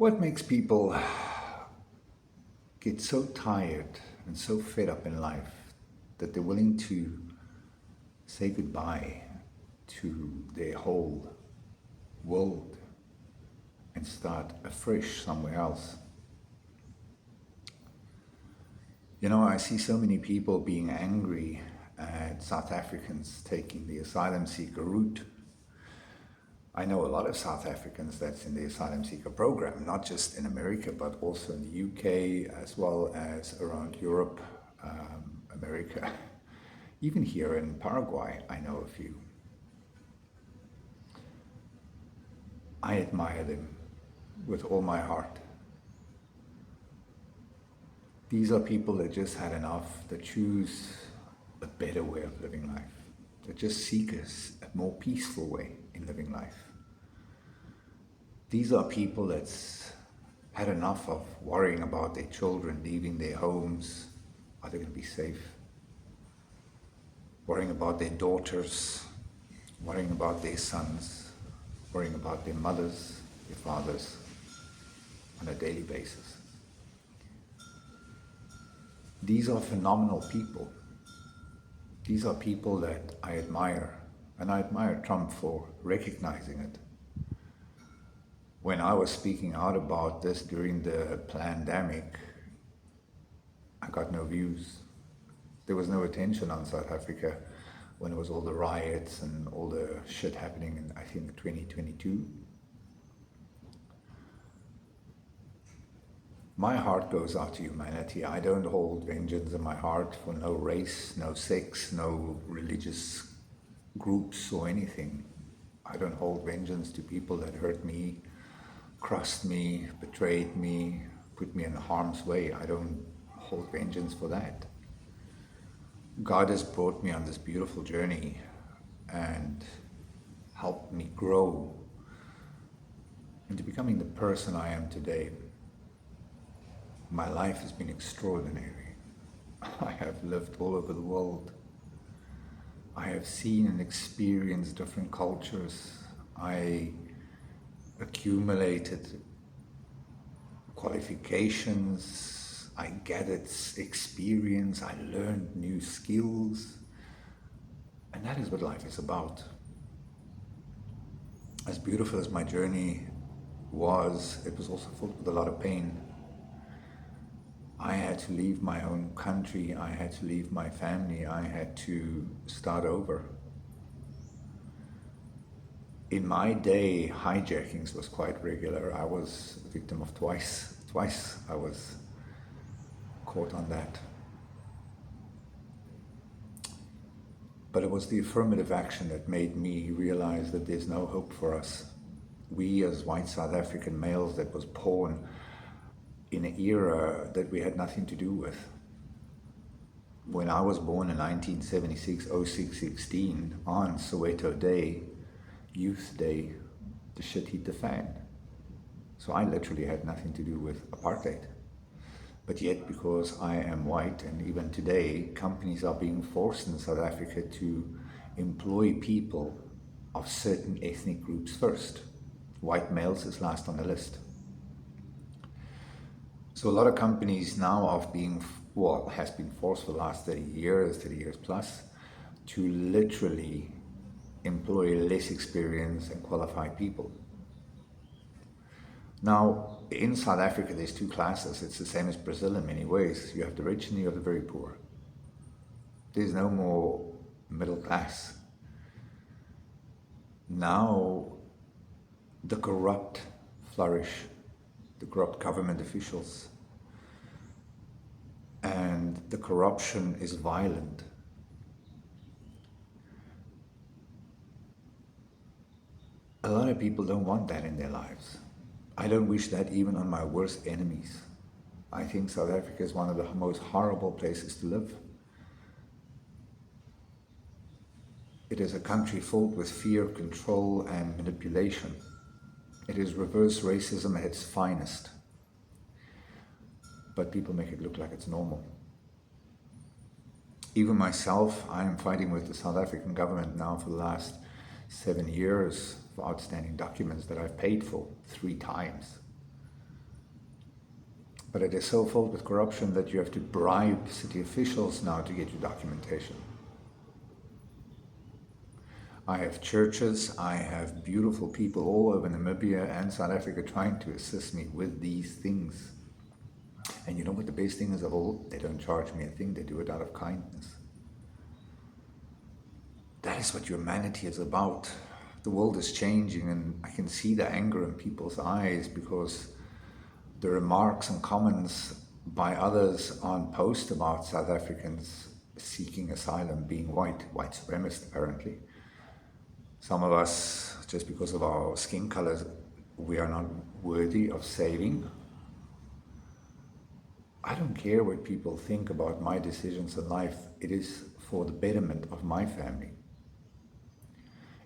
What makes people get so tired and so fed up in life that they're willing to say goodbye to their whole world and start afresh somewhere else? I see so many people being angry at South Africans taking the asylum seeker route. I know a lot of South Africans that's in the asylum seeker program, not just in America, but also in the UK, as well as around Europe, America. Even here in Paraguay, I know a few. I admire them with all my heart. These are people that just had enough, that choose a better way of living life, that just seek a more peaceful way in living life. These are people that's had enough of worrying about their children leaving their homes. Are they going to be safe? Worrying about their daughters, worrying about their sons, worrying about their mothers, their fathers on a daily basis. These are phenomenal people. These are people that I admire, and I admire Trump for recognizing it. When I was speaking out about this during the pandemic, I got no views. There was no attention on South Africa when it was all the riots and all the shit happening in, I think, 2022. My heart goes out to humanity. I don't hold vengeance in my heart for no race, no sex, no religious groups or anything. I don't hold vengeance to people that hurt me, crossed me, betrayed me, put me in harm's way. I don't hold vengeance for that. God has brought me on this beautiful journey and helped me grow into becoming the person I am today. My life has been extraordinary. I have lived all over the world. I have seen and experienced different cultures. I accumulated qualifications. I gathered experience. I learned new skills. And that is what life is about. As beautiful as my journey was, it was also filled with a lot of pain. I had to leave my own country, I had to leave my family, I had to start over. In my day, hijackings was quite regular. I was a victim of twice I was caught on that. But it was the affirmative action that made me realize that there's no hope for us. We as white South African males that was born in an era that we had nothing to do with. When I was born in 1976, 06/16, on Soweto Day, Youth Day, the shit hit the fan. So I literally had nothing to do with apartheid. But yet, because I am white, and even today, companies are being forced in South Africa to employ people of certain ethnic groups first. White males is last on the list. So a lot of companies now has been forced for the last 30 years plus, to literally employ less experienced and qualified people. Now, in South Africa, there's two classes. It's the same as Brazil in many ways. You have the rich and you have the very poor. There's no more middle class. Now, the corrupt flourish, the corrupt government officials, and the corruption is violent. A lot of people don't want that in their lives. I don't wish that even on my worst enemies. I think South Africa is one of the most horrible places to live. It is a country filled with fear, control, and manipulation. It is reverse racism at its finest. But people make it look like it's normal. Even myself, I am fighting with the South African government now for the last 7 years for outstanding documents that I've paid for 3 times. But it is so filled with corruption that you have to bribe city officials now to get your documentation. I have churches, I have beautiful people all over Namibia and South Africa trying to assist me with these things. And you know what the best thing is of all? They don't charge me a thing, they do it out of kindness. That is what humanity is about. The world is changing, and I can see the anger in people's eyes because the remarks and comments by others on posts about South Africans seeking asylum being white supremacist apparently. Some of us, just because of our skin colors, we are not worthy of saving. I don't care what people think about my decisions in life. It is for the betterment of my family.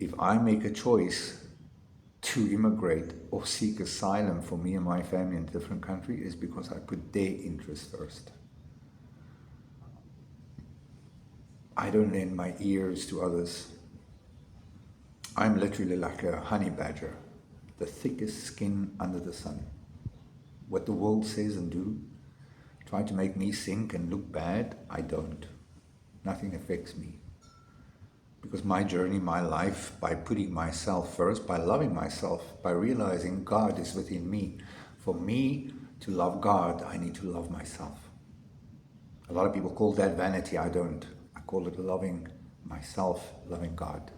If I make a choice to immigrate or seek asylum for me and my family in a different country, it is because I put their interests first. I don't lend my ears to others. I'm literally like a honey badger, the thickest skin under the sun. What the world says and do, try to make me sink and look bad, I don't. Nothing affects me. Because my journey, my life, by putting myself first, by loving myself, by realizing God is within me. For me to love God, I need to love myself. A lot of people call that vanity, I don't. I call it loving myself, loving God.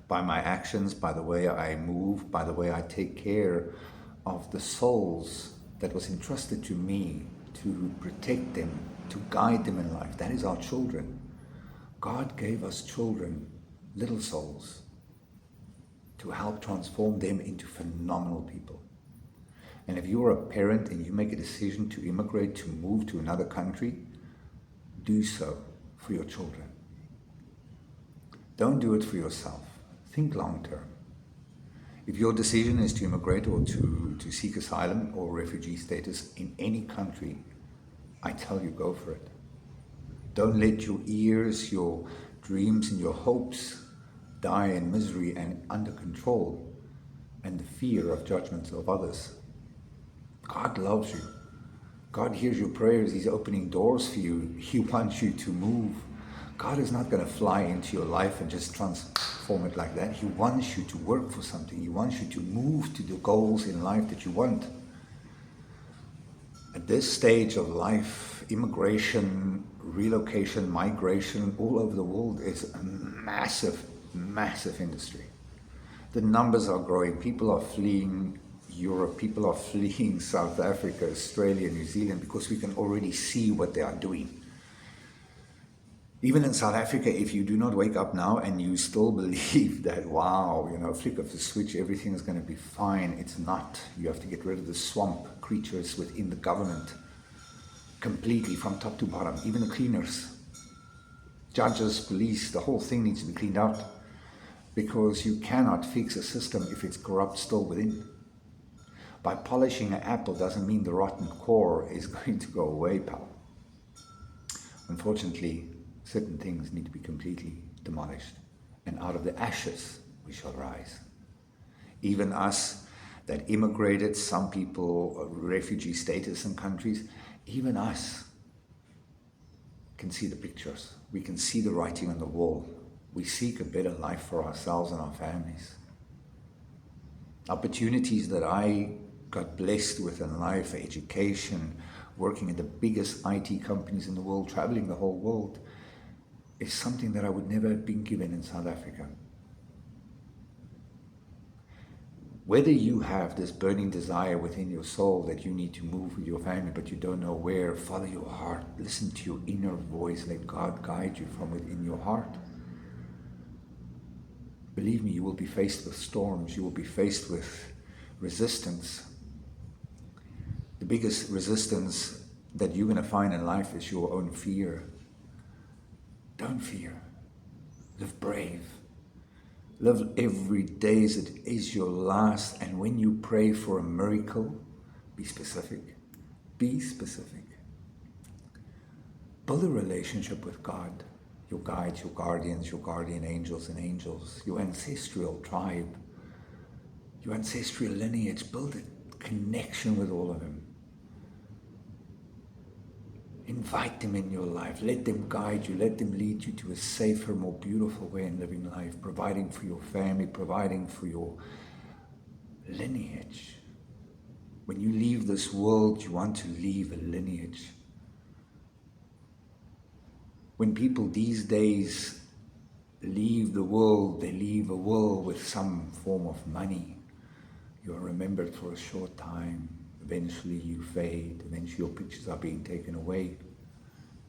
By my actions, by the way I move, by the way I take care of the souls that was entrusted to me to protect them, to guide them in life. That is our children. God gave us children, little souls, to help transform them into phenomenal people. And if you're a parent and you make a decision to immigrate, to move to another country, do so for your children. Don't do it for yourself. Think long term. If your decision is to immigrate or to seek asylum or refugee status in any country, I tell you, go for it. Don't let your ears, your dreams and your hopes die in misery and under control and the fear of judgments of others. God loves you. God hears your prayers. He's opening doors for you. He wants you to move. God is not going to fly into your life and just transform it like that. He wants you to work for something. He wants you to move to the goals in life that you want. At this stage of life, immigration, relocation, migration all over the world is a massive, massive industry. The numbers are growing. People are fleeing Europe. People are fleeing South Africa, Australia, New Zealand, because we can already see what they are doing. Even in South Africa, if you do not wake up now and you still believe that, wow, flick of the switch, everything is going to be fine, it's not. You have to get rid of the swamp creatures within the government completely from top to bottom, even the cleaners, judges, police, the whole thing needs to be cleaned out because you cannot fix a system if it's corrupt still within. By polishing an apple doesn't mean the rotten core is going to go away, pal. Unfortunately, certain things need to be completely demolished, and out of the ashes we shall rise. Even us that immigrated, some people refugee status in countries, even us can see the pictures. We can see the writing on the wall. We seek a better life for ourselves and our families. Opportunities that I got blessed with in life, education, working in the biggest IT companies in the world, traveling the whole world, is something that I would never have been given in South Africa. Whether you have this burning desire within your soul that you need to move with your family, but you don't know where, follow your heart. Listen to your inner voice. Let God guide you from within your heart. Believe me, you will be faced with storms. You will be faced with resistance. The biggest resistance that you're going to find in life is your own fear. Don't fear. Live brave. Live every day as it is your last. And when you pray for a miracle, be specific. Be specific. Build a relationship with God, your guides, your guardians, your guardian angels and angels, your ancestral tribe, your ancestral lineage. Build a connection with all of them. Invite them in your life. Let them guide you. Let them lead you to a safer, more beautiful way in living life, providing for your family, providing for your lineage. When you leave this world, you want to leave a lineage. When people these days leave the world, they leave a world with some form of money. You are remembered for a short time. Eventually you fade. Eventually your pictures are being taken away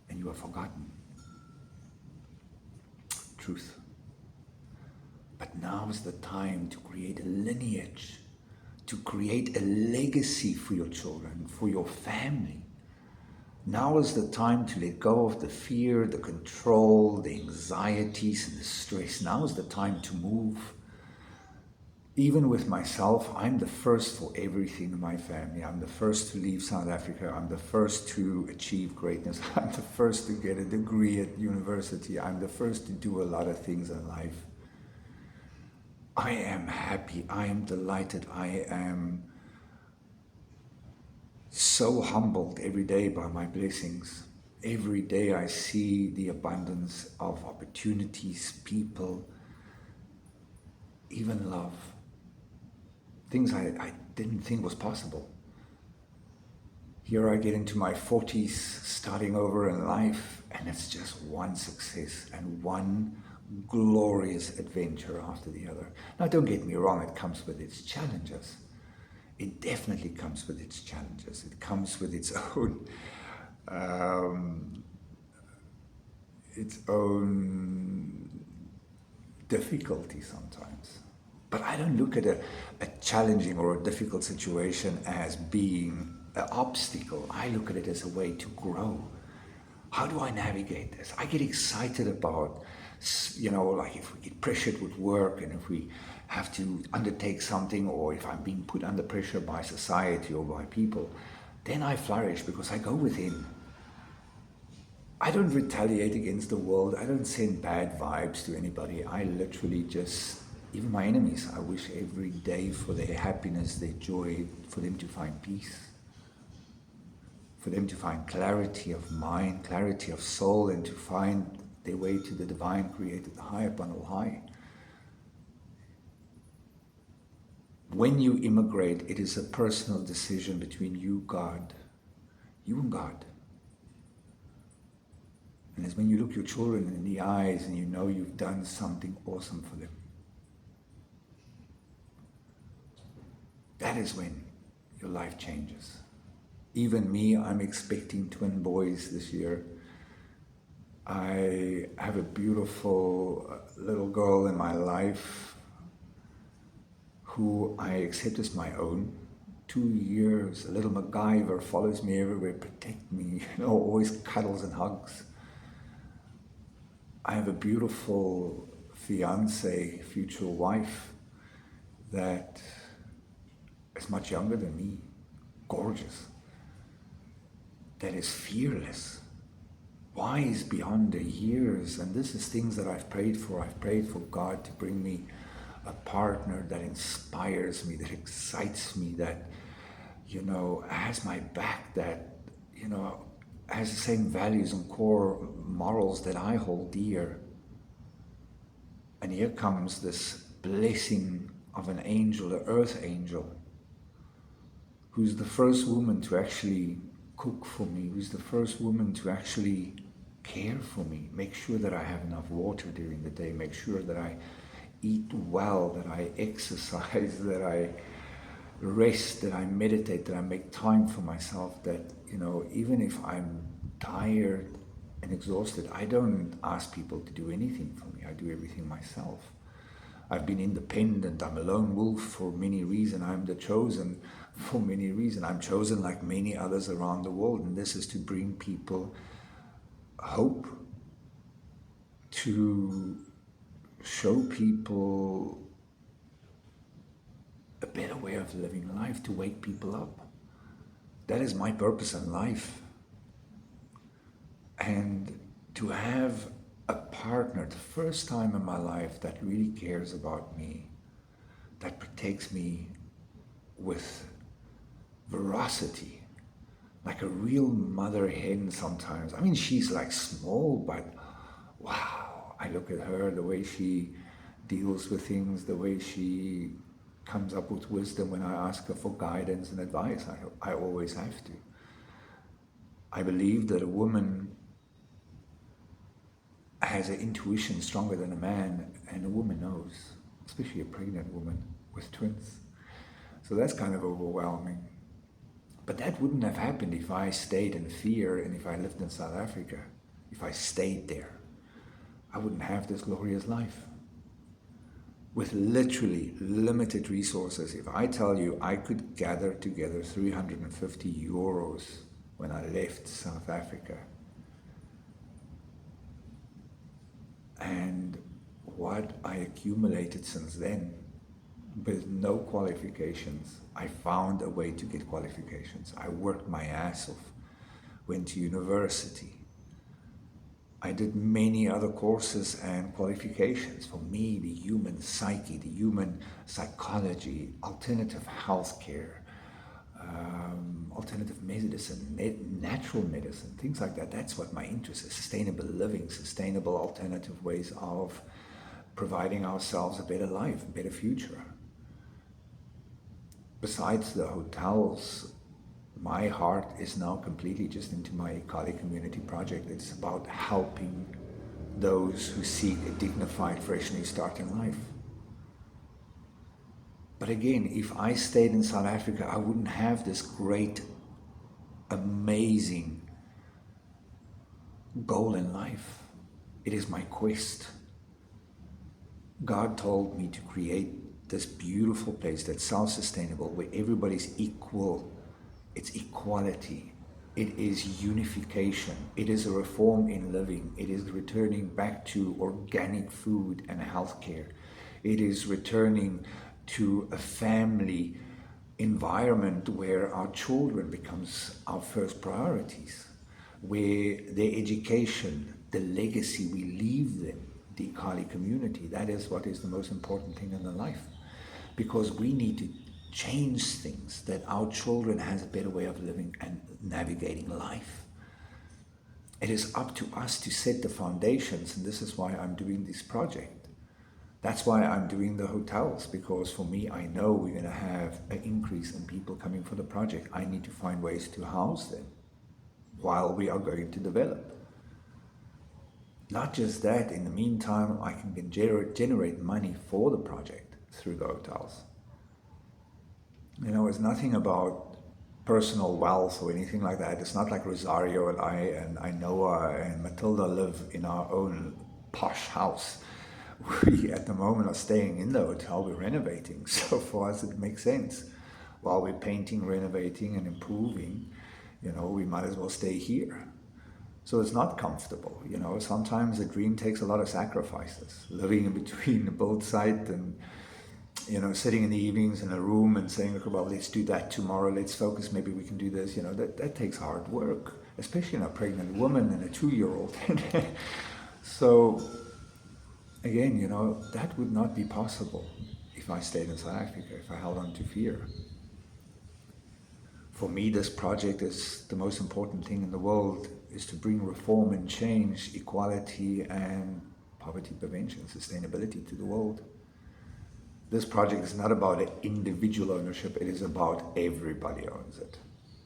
and you are forgotten. Truth. But now is the time to create a lineage, to create a legacy for your children, for your family. Now is the time to let go of the fear, the control, the anxieties, and the stress. Now is the time to move. Even with myself, I'm the first for everything in my family. I'm the first to leave South Africa. I'm the first to achieve greatness. I'm the first to get a degree at university. I'm the first to do a lot of things in life. I am happy. I am delighted. I am so humbled every day by my blessings. Every day I see the abundance of opportunities, people, even love. Things I didn't think was possible. Here I get into my 40s, starting over in life, and it's just one success and one glorious adventure after the other. Now don't get me wrong, it comes with its challenges. It definitely comes with its challenges. It comes with its own difficulty sometimes. But I don't look at a challenging or a difficult situation as being an obstacle. I look at it as a way to grow. How do I navigate this? I get excited about, like if we get pressured with work and if we have to undertake something, or if I'm being put under pressure by society or by people, then I flourish because I go within. I don't retaliate against the world. I don't send bad vibes to anybody. I literally just, even my enemies, I wish every day for their happiness, their joy, for them to find peace, for them to find clarity of mind, clarity of soul, and to find their way to the divine created high upon all high. When you immigrate, it is a personal decision between you and God. And it's when you look your children in the eyes and you know you've done something awesome for them. That is when your life changes. Even me, I'm expecting twin boys this year. I have a beautiful little girl in my life who I accept as my own. 2 years, a little MacGyver, follows me everywhere, protect me, always cuddles and hugs. I have a beautiful fiance, future wife, that is much younger than me, gorgeous, that is fearless, wise beyond the years. And this is things that I've prayed for. I've prayed for God to bring me a partner that inspires me, that excites me, that, has my back, that, has the same values and core morals that I hold dear. And here comes this blessing of an angel, an earth angel, who's the first woman to actually cook for me, who's the first woman to actually care for me, make sure that I have enough water during the day, make sure that I eat well, that I exercise, that I rest, that I meditate, that I make time for myself, that, even if I'm tired and exhausted, I don't ask people to do anything for me. I do everything myself. I've been independent. I'm a lone wolf for many reasons. I'm the chosen for many reasons. I'm chosen like many others around the world, and this is to bring people hope, to show people a better way of living life, to wake people up. That is my purpose in life. And to have a partner, the first time in my life, that really cares about me, that protects me with veracity, like a real mother hen sometimes. I mean, she's like small, but wow, I look at her, the way she deals with things, the way she comes up with wisdom when I ask her for guidance and advice. I always have to. I believe that a woman has an intuition stronger than a man, and a woman knows, especially a pregnant woman with twins. So that's kind of overwhelming. But that wouldn't have happened if I stayed in fear and if I lived in South Africa. If I stayed there, I wouldn't have this glorious life. With literally limited resources, if I tell you I could gather together 350 euros when I left South Africa, and what I accumulated since then, with no qualifications, I found a way to get qualifications. I worked my ass off, went to university. I did many other courses and qualifications. For me, the human psyche, the human psychology, alternative healthcare, alternative medicine, natural medicine, things like that. That's what my interest is. Sustainable living, sustainable alternative ways of providing ourselves a better life, a better future. Besides the hotels, my heart is now completely just into my Kali community project. It's about helping those who seek a dignified, fresh new start in life. But again, if I stayed in South Africa, I wouldn't have this great, amazing goal in life. It is my quest. God told me to create this beautiful place that's self-sustainable, where everybody's equal. It's equality. It is unification. It is a reform in living. It is returning back to organic food and healthcare. It is returning to a family environment where our children becomes our first priorities, where their education, the legacy we leave them, the Kali community, that is what is the most important thing in their life. Because we need to change things, that our children has a better way of living and navigating life. It is up to us to set the foundations, and this is why I'm doing this project. That's why I'm doing the hotels, because for me, I know we're going to have an increase in people coming for the project. I need to find ways to house them while we are going to develop. Not just that, in the meantime, I can generate money for the project through the hotels. You know, it's nothing about personal wealth or anything like that. It's not like Rosario and I Noah and Matilda live in our own posh house. We at the moment are staying in the hotel, we're renovating. So for us it makes sense. While we're painting, renovating and improving, you know, we might as well stay here. So it's not comfortable, you know. Sometimes a dream takes a lot of sacrifices. Living in between the build site and, you know, sitting in the evenings in a room and saying, okay, well, let's do that tomorrow, let's focus, maybe we can do this, you know, that takes hard work, especially in a pregnant woman and a 2-year-old. So, again, you know, that would not be possible if I stayed in South Africa, if I held on to fear. For me, this project is the most important thing in the world, is to bring reform and change, equality and poverty prevention, sustainability to the world. This project is not about individual ownership, it is about everybody owns it.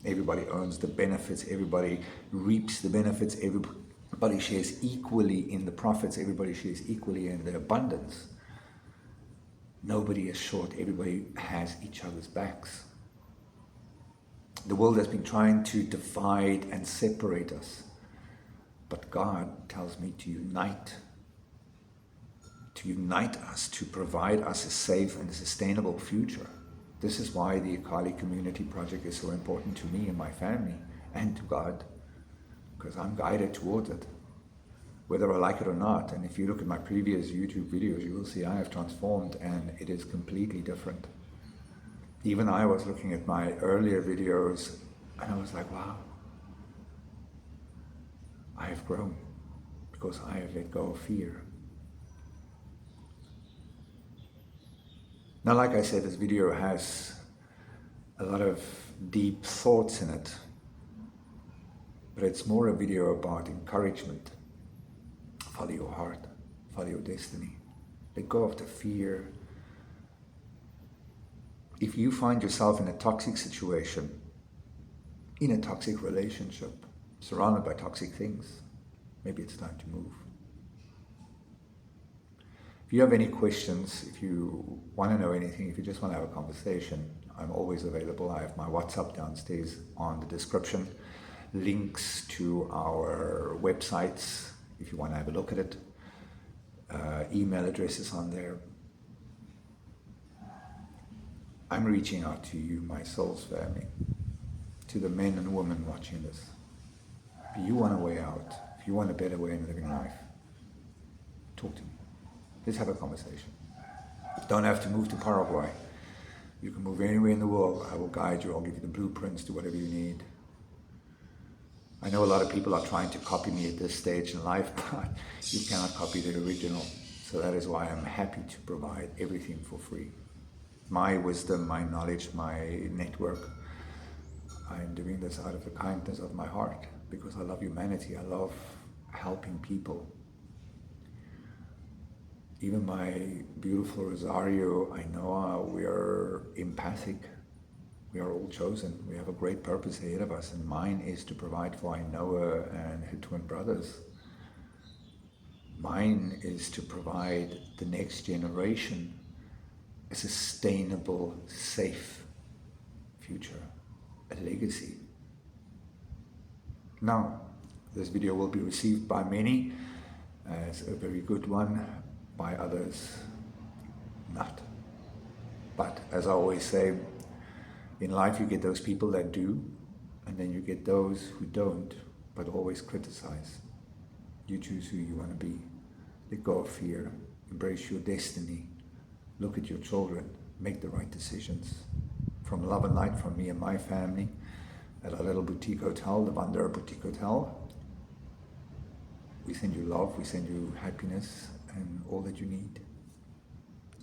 Everybody owns the benefits, everybody reaps the benefits, everybody shares equally in the profits, everybody shares equally in the abundance. Nobody is short, everybody has each other's backs. The world has been trying to divide and separate us, but God tells me to unite us, to provide us a safe and sustainable future. This is why the Kali Community Project is so important to me and my family, and to God, because I'm guided towards it, whether I like it or not. And if you look at my previous YouTube videos, you will see I have transformed, and it is completely different. Even I was looking at my earlier videos, and I was like, wow, I have grown, because I have let go of fear. Now, like I said, this video has a lot of deep thoughts in it. but it's more a video about encouragement. Follow your heart, follow your destiny. Let go of the fear. If you find yourself in a toxic situation, in a toxic relationship, surrounded by toxic things, maybe it's time to move. If you have any questions, if you want to know anything, if you just want to have a conversation, I'm always available. I have my WhatsApp downstairs on the description. Links to our websites, if you want to have a look at it. Email addresses on there. I'm reaching out to you, my soul's family, to the men and women watching this. If you want a way out, if you want a better way in living life, talk to me. Let's have a conversation. You don't have to move to Paraguay. You can move anywhere in the world. I will guide you. I'll give you the blueprints to whatever you need. I know a lot of people are trying to copy me at this stage in life, but you cannot copy the original. So that is why I'm happy to provide everything for free. My wisdom, my knowledge, my network. I'm doing this out of the kindness of my heart because I love humanity. I love helping people. Even my beautiful Rosario, I know we are empathic. We are all chosen. We have a great purpose ahead of us, and mine is to provide for Noah and her twin brothers. Mine is to provide the next generation a sustainable, safe future, a legacy. Now, this video will be received by many as a very good one, by others not. But as I always say, in life you get those people that do, and then you get those who don't, but always criticize. You choose who you want to be. Let go of fear. Embrace your destiny. Look at your children. Make the right decisions. From love and light from me and my family at our little boutique hotel, the Vandera Boutique Hotel. We send you love, we send you happiness and all that you need.